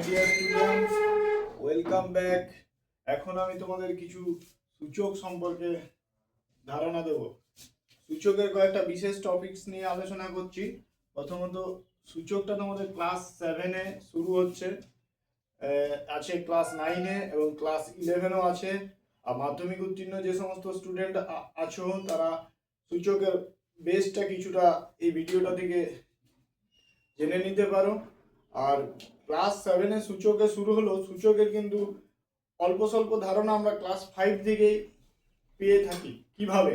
Dear students, welcome back. এখন আমি তোমাদের কিছু সূচক সম্পর্কে ধারণা দেব। সূচকের কয়েকটা বিশেষ টপিকস নিয়ে আলোচনা করছি। প্রথমত সূচকটা তোমাদের ক্লাস 7-এ শুরু হচ্ছে, আছে ক্লাস 9-এ এবং ক্লাস 11-ও আছে। আর মাধ্যমিক উত্তীর্ণ যে সমস্ত স্টুডেন্ট আছো তারা সূচকের বেসটা কিছুটা এই ভিডিওটা থেকে জেনে নিতে পারো। আর ক্লাস 7-এ সূচকে শুরু হলো, সূচকের কিন্তু অল্প স্বল্প ধারণা আমরা ক্লাস 5 থেকেই পেয়ে থাকি। কিভাবে?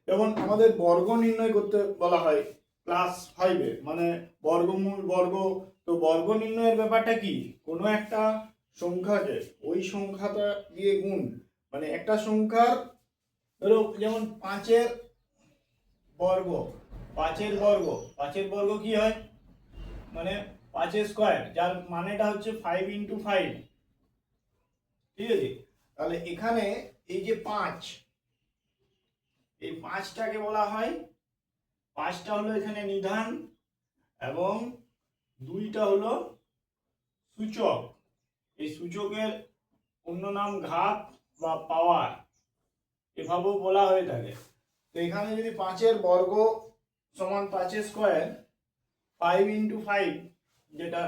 যেমন আমাদের বর্গ নির্ণয় করতে বলা হয় ক্লাস 5-এ, মানে বর্গমূল, বর্গ। তো বর্গ নির্ণয়ের ব্যাপারটা কি? কোনো একটা সংখ্যাকে ওই সংখ্যাটা দিয়ে গুণ, মানে একটা সংখ্যার ধরো যেমন 5-এর বর্গ, 5-এর বর্গ কি হয়? মানে 5 স্কোয়ার, যার মানেটা হচ্ছে 5 × 5। ঠিক আছে, তাহলে এখানে এই যে 5, এই 5টাকে বলা হয়, 5টা হলো এখানে নিধান এবং 2টা হলো সূচক। এই সূচকের অন্য নাম ঘাত বা পাওয়ার, এভাবেও বলা হয়ে থাকে। তো এখানে যদি 5-এর বর্গ সমান 5 স্কোয়ার, 5 × 5 যেটা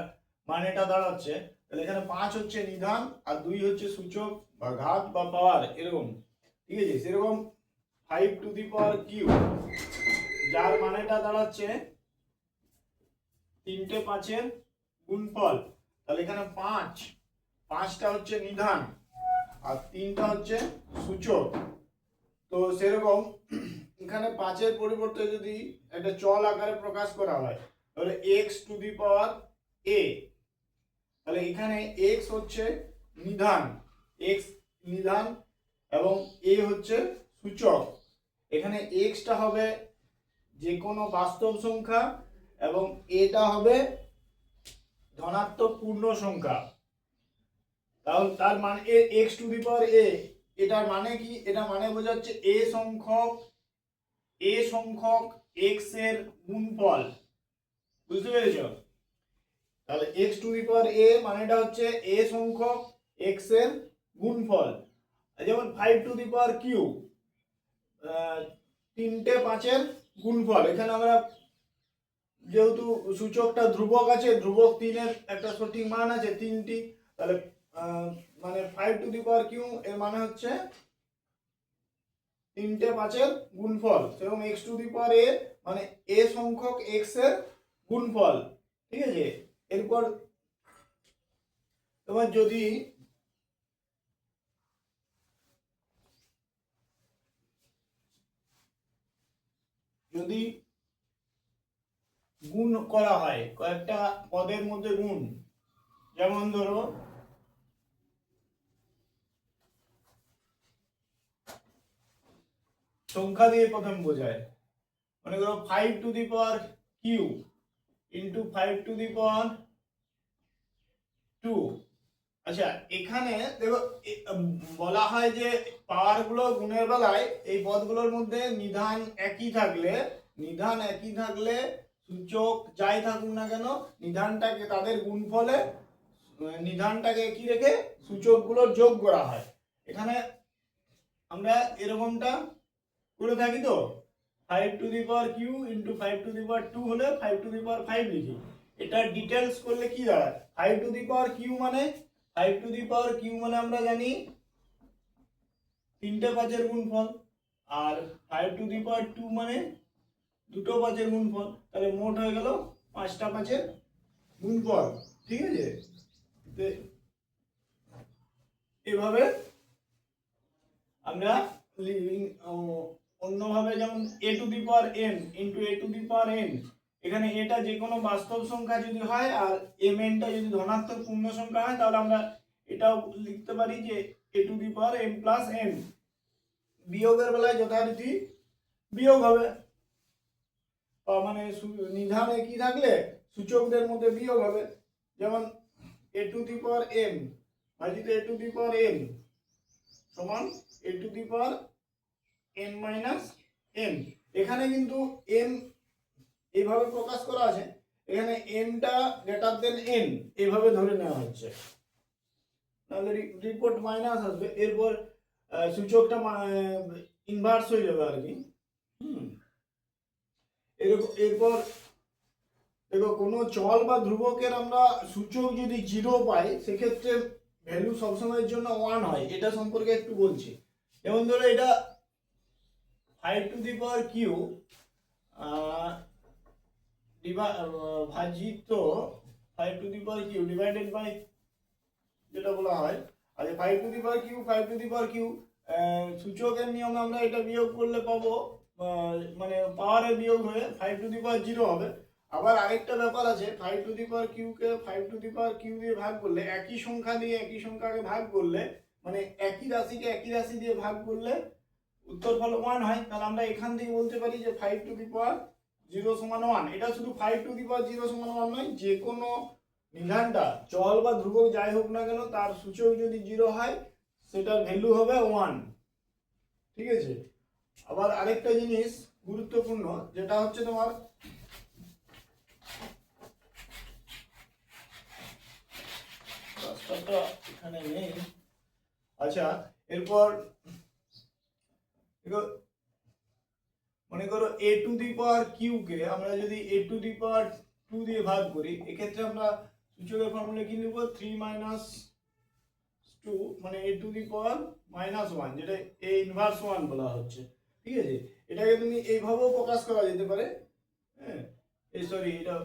মানেটা দাঁড়াচ্ছে, তাহলে এখানে 5 হচ্ছে নিধান আর 2 হচ্ছে সূচক বা ঘাত বা পাওয়ার, এরকম। ঠিক আছে, সেরকম 5⁵, যার মানেটা দাঁড়াচ্ছে 3টে 5-এর গুণফল। তাহলে এখানে 5টা হচ্ছে নিধান আর 3টা হচ্ছে সূচক। তো সেরকম এখানে 5-এর পরিবর্তে যদি একটা চল আকারে প্রকাশ করা হয়, তাহলে x⁴a, তাহলে এখানে x হচ্ছে নিধান, x নিধান এবং a হচ্ছে সূচক। এখানে xটা হবে যে কোনো বাস্তব সংখ্যা এবং এটা হবে ধনাত্মক পূর্ণ সংখ্যা। তাহলে তার মানে x⁴a, এটার মানে কি? এটা মানে বোঝাচ্ছে a সংখ্যক x এর গুণফল। বুঝতে পেরেছ? তাহলে x⁴a মানেটা হচ্ছে a সংখ্যক x এর গুণফল। যেমন 5⁵, 3টে 5-এর গুণফল। এখানে আমরা যেহেতু সূচকটা ধ্রুবক আছে, ধ্রুবক 3-এর একটা সঠিক মান আছে 3টি, তাহলে মানে 5⁵, এর মানে হচ্ছে 3টে 5-এর গুণফল। সেরকম x⁴a মানে a সংখ্যক x এর গুণফল। ঠিক আছে, এরপর তোমার যদি গুণ করা হয় কয়েকটা পদের মধ্যে গুণ, যেমন ধরো সংখ্যা দিয়ে প্রথম বোঝায়, মনে করো 5⁵ ইন্টু 5⁵2। আচ্ছা, এখানে দেখো বলা হয় যে পাওয়ার গুলো গুণের বেলায় এই পদগুলোর মধ্যে নিধান একই থাকলে সূচক যাই থাকুক না কেন, নিধানটাকে তাদের গুণফলে নিধানটাকে একই রেখে সূচকগুলোর যোগ করা হয়। এখানে আমরা এরকমটা করে থাকি। তো 5⁵ ইন্টু 5⁵2 হলে 5⁵5 লিখি। এটা ডিটেলস করলে কি দাঁড়ায়? 5⁵ মানে 5⁵ আমরা জানি 3টে 5-এর গুণফল, আর 5⁵2 মানে 2টো 5-এর গুণফল। তাহলে মোট হয়ে গেল 5টা 5-এর গুণফল। ঠিক আছে, এভাবে আমরা অন্যভাবে যেমন a⁴n ইন্টু a⁴n, এখানে এটা যে কোনো বাস্তব সংখ্যা যদি হয় আর mnটা যদি ধনাত্মক পূর্ণ সংখ্যা হয়, তাহলে আমরা এটাও লিখতে পারি যে a⁴m প্লাস n। বিয়োগের বেলায় যথারীতি বিয়োগ হবে, মানে নিধান একই থাকলে সূচকদের মধ্যে বিয়োগ হবে। যেমন a⁴m ভাজিত a⁴n সমান a⁴n-n। এখানে কিন্তু m এইভাবে প্রকাশ করা আছে, এখানে এনটা গ্রেটার দেন এন এইভাবে ধরে নেওয়া হচ্ছে, তাহলে রিপোর্ট মাইনাস আসবে, এরপর সূচকটা ইনভার্স হয়ে যাবে আর কি। এরপর দেখো কোনো চল বা ধ্রুবকের আমরা সূচক যদি 0 পাই সেক্ষেত্রে ভ্যালু সবসময়ের জন্য 1 হয়, এটা সম্পর্কে একটু বলছি। যেমন ধরো এটা 5 টু দি পাওয়ার কিউ ভাজিত 5 to the power q divided by যেটা বলা হয়, আচ্ছা 5 to the power q 5 to the power q সূচকের নিয়মে আমরা এটা বিয়োগ করলে পাবো মানে পাওয়ারের বিয়োগ হয়ে 5 টু দি পাওয়ার 0 হবে। আবার আরেকটা ব্যাপার আছে, 5 টু দি পাওয়ার কিউ কে 5 টু দি পাওয়ার কিউ দিয়ে ভাগ করলে, একই সংখ্যা দিয়ে একই সংখ্যাকে ভাগ করলে, মানে একই রাশিকে একই রাশি দিয়ে ভাগ করলে উত্তর ফল 1 হয়। তাহলে আমরা এখান থেকে বলতে পারি যে 5 টু দি পাওয়ার 0 সমান 1। এটা শুধু 5 টু দি পাওয়ার 0 সমান 1 নয়, যে কোনো নিধানটা চল বা ধ্রুবক যাই হোক না কেন তার সূচক যদি 0 হয় সেটার ভ্যালু হবে 1, ঠিক আছে। আবার আরেকটা জিনিস গুরুত্বপূর্ণ, যেটা হচ্ছে তোমার রাস্তাটা এখানে নেই। আচ্ছা এরপর মনে করো a to the power Q কে আমরা যদি a টু দি পাওয়ার 2 দিয়ে ভাগ করি, এক্ষেত্রে আমরা সূচকের ফর্মুলা কি লিখব, 3 মাইনাস 2 মানে a to the power minus 1, যেটা a ইনভার্স 1 বলা হচ্ছে, ঠিক আছে। এটাকে তুমি এইভাবেও প্রকাশ করা যেতে পারে, হ্যাঁ এই সরি এটা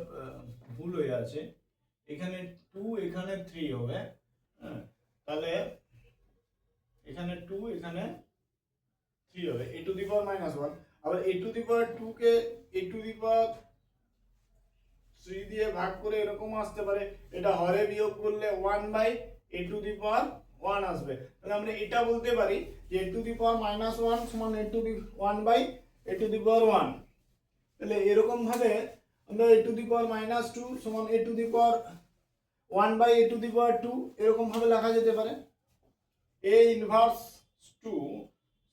ভুল হয়ে আছে, এখানে 2 এখানে 3 হবে, হ্যাঁ তাহলে এখানে 2 এখানে 3 হবে a to the power minus 1। আবার a টু দি পাওয়ার 2 কে a টু দি পাওয়ার 3 দিয়ে ভাগ করে এরকম আসতে পারে, এটা হরে বিয়োগ করলে 1 by a to the power 1 আসবে। তাহলে আমরা এটা বলতে পারি যে a to the power minus 1 সমান a to the 1 by a to the power 1। তাহলে এরকম ভাবে আমরা a to the power minus 2 সমান a to the power 1 by a to the power 2 এরকম ভাবে লেখা যেতে পারে। a ইনভার্স 2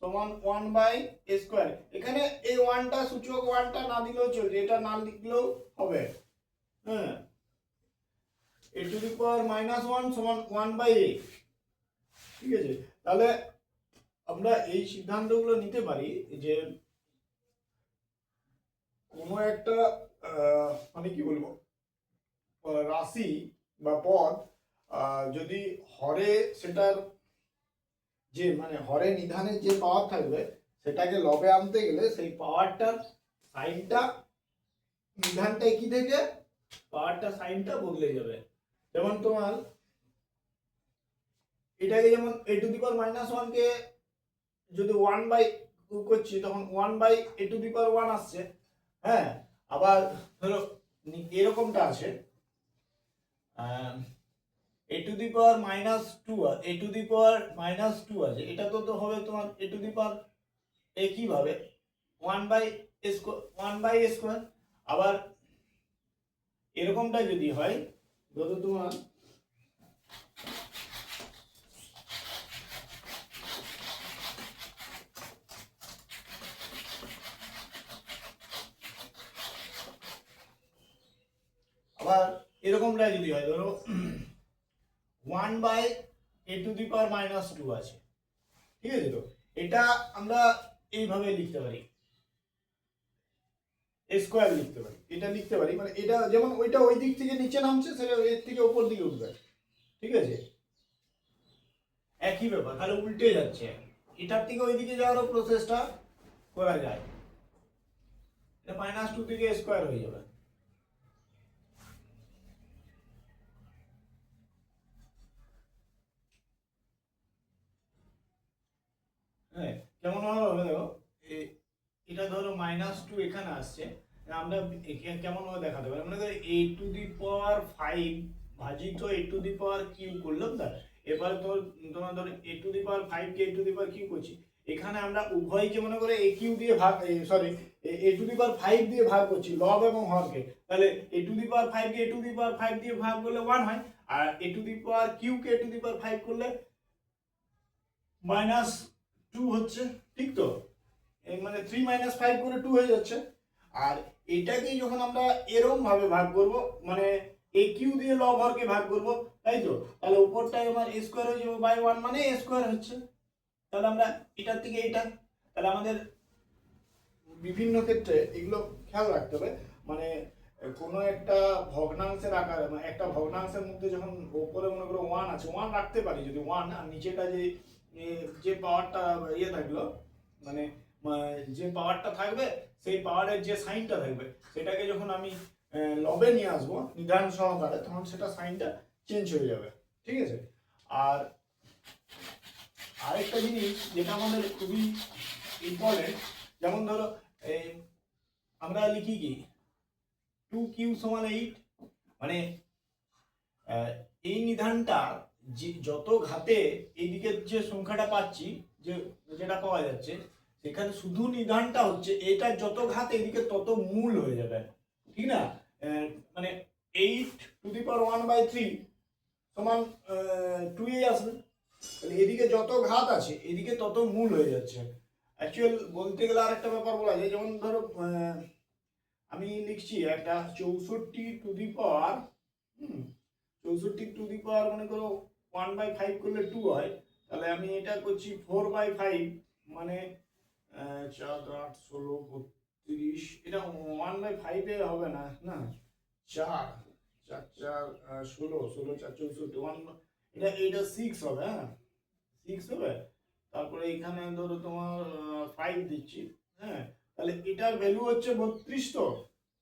সমান 1 বাই a স্কয়ার, এখানে এই 1টা সূচক 1টা না দিলেও চলবে, এটা না লিখলেও হবে, হ্যাঁ a to the power minus 1 সমান 1 বাই a, ঠিক আছে। তাহলে আমরা এই সিদ্ধান্তগুলো নিতে পারি যে কোনো একটা মানে কি বলবো রাশি বা পদ যদি হরে সেটার যে মানে হরে নিধানের যে পাওয়ার থাকবে সেটাকে লবে আনতে গেলে সেই পাওয়ারটার সাইনটা নিধানটা কি থেকে পাওয়ারটা সাইনটা বদলে যাবে। যেমন তোমার এটাকে যেমন a to the power minus 1 কে যদি 1 বাই করছি তখন 1 by a to the power 1 আসছে, হ্যাঁ। আবার ধরো এরকমটা আছে a to the power minus 2 a to the power minus 2 আছে, এটা তো হবে তোমার a টু দি পাওয়ার একইভাবে 1 বাই a স্কয়ার। আবার এরকমটা যদি হয় ধরো তোমার আবার এরকমটা যদি হয় ধরো 1 by a to the power minus 2 আছে, ঠিক আছে। তো এটা আমরা এইভাবে লিখতে পারি, a স্কয়ার লিখতে পারি, এটা লিখতে পারি, মানে এটা যেমন ওইটা ওই দিক থেকে নিচে নামছে সেটা এর থেকে উপর দিকে উঠবে, ঠিক আছে। একই ব্যাপার, তাহলে উল্টে যাচ্ছে, এটার থেকে ওই দিকে যাওয়ারও প্রসেসটা করা যায়, এটা মাইনাস 2 থেকে স্কয়ার হয়ে যাবে। হ্যাঁ কেমন হবে দেখো, এটা ধরো মাইনাস 2 এখানে আসছে, আমরা কেমন ভাবে দেখাতে পারি, মনে করো a টু দি পাওয়ার 5 ভাজিত a to the power q করলাম, না এবার তোমার ধরো a টু দি পাওয়ার 5 কে a to the power q করছি, এখানে আমরা উভয়কে মনে করে a কিউ দিয়ে ভাগ sorry a to the power 5 দিয়ে ভাগ করছি লব এবং হরকে, তাহলে a টু দি পাওয়ার 5 কে a টু দি পাওয়ার 5 দিয়ে ভাগ করলে 1 হয়, আর a to the power Q কে a টু দি পাওয়ার 5 করলে মাইনাস 2 হচ্ছে, ঠিক তো, মানে 3 মাইনাস 5 করে 2 হয়ে যাচ্ছে। আর এটাকেই যখন আমরা এরকম ভাবে ভাগ করব, মানে এই কিউ দিয়ে লব হরকে ভাগ করব, তাই তো, তাহলে উপরটাই আমার a স্কয়ার হয়ে যাবে বাই 1, মানে a স্কয়ার হচ্ছে। তাহলে আমরা এটার থেকে এটা, তাহলে আমাদের বিভিন্ন ক্ষেত্রে এগুলো খেয়াল রাখতে হবে। মানে কোনো একটা ভগ্নাংশের আকারে, মানে একটা ভগ্নাংশের মধ্যে যখন উপরে মনে করো 1 আছে, 1 রাখতে পারি যদি 1, আর নিচেটা যে পাওয়ারটা ইয়ে থাকলো, মানে যে পাওয়ারটা থাকবে সেই পাওয়ারের যে সাইনটা থাকবে সেটাকে যখন আমি লবে নিয়ে আসবো নির্ধারণ সহকারে, তখন সেটা সাইনটা চেঞ্জ হয়ে যাবে। ঠিক আছে। আর আরেকটা জিনিস যেটা আমাদের খুবই ইম্পর্টেন্ট, যেমন ধরো এই আমরা লিখি কি 2q সমান 8, মানে এই নিধানটা যে যত ঘাতে এইদিকে যে সংখ্যাটা পাচ্ছি, যে যেটা পাওয়া যাচ্ছে, সেখানে শুধু নিধানটা হচ্ছে এটা যত ঘাত এদিকে তত মূল হয়ে যাবে, ঠিক না? মানে 8⁻1/3 সমান 2 আসবে, তাহলে এদিকে যত ঘাত আছে এদিকে তত মূল হয়ে যাচ্ছে। অ্যাকচুয়াল বলতে গেলে আরেকটা ব্যাপার বলা যায়, যেমন ধরো আমি লিখছি একটা 64 মনে করো 1/5 করলে 2 হয়, তাহলে আমি এটা করছি 4/5, মানে 4 8 16 32, এটা 1/5 এ হবে না, না 4 4 4 16 16 4 64, এটা 6 হবে, হ্যাঁ 6 হবে। তারপরে এখানে ধরো তোমার 5 দিচ্ছি, হ্যাঁ, তাহলে এটার ভ্যালু হচ্ছে 32, তো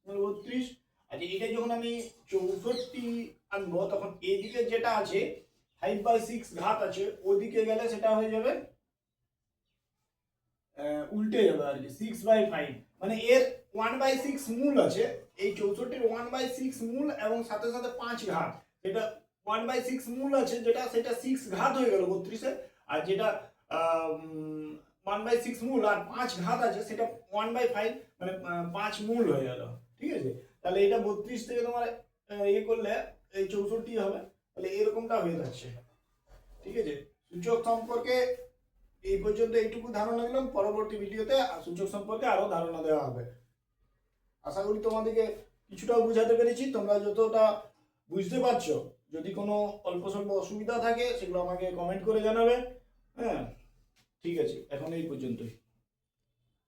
মানে 32। আচ্ছা, এটা যখন আমি 64 আনবো তখন এইদিকে যেটা আছে 5/6 ঘাত আছে, ওদিকে গেলে সেটা হয়ে যাবে উল্টে যাবে আর কি 6/5, মানে এর 1/6 মূল আছে, এই 64-এর 1/6 মূল এবং সাথে সাথে 5 ঘাত, সেটা 1/6 মূল আছে যেটা, সেটা 6 ঘাত হয়ে গেল 32-এ, আর যেটা 1/6 মূল আর 5 ঘাত আছে সেটা 1/5, মানে 5 মূল হয়ে গেল। ঠিক আছে, তাহলে এটা 32 থেকে তোমার ইয়ে করলে এই 64 হবে, তাহলে এরকমটা হয়ে যাচ্ছে। ঠিক আছে, সূচক সম্পর্কে এই পর্যন্ত এইটুকু ধারণা দিলাম, পরবর্তী ভিডিওতে সূচক সম্পর্কে আরো ধারণা দেওয়া হবে। আশা করি তোমাদেরকে কিছুটা বোঝাতে পেরেছি, তোমরা যতটা বুঝতে পারছো, যদি কোনো অল্প স্বল্প অসুবিধা থাকে সেগুলো আমাকে কমেন্ট করে জানাবে। হ্যাঁ, ঠিক আছে, এখন এই পর্যন্তই।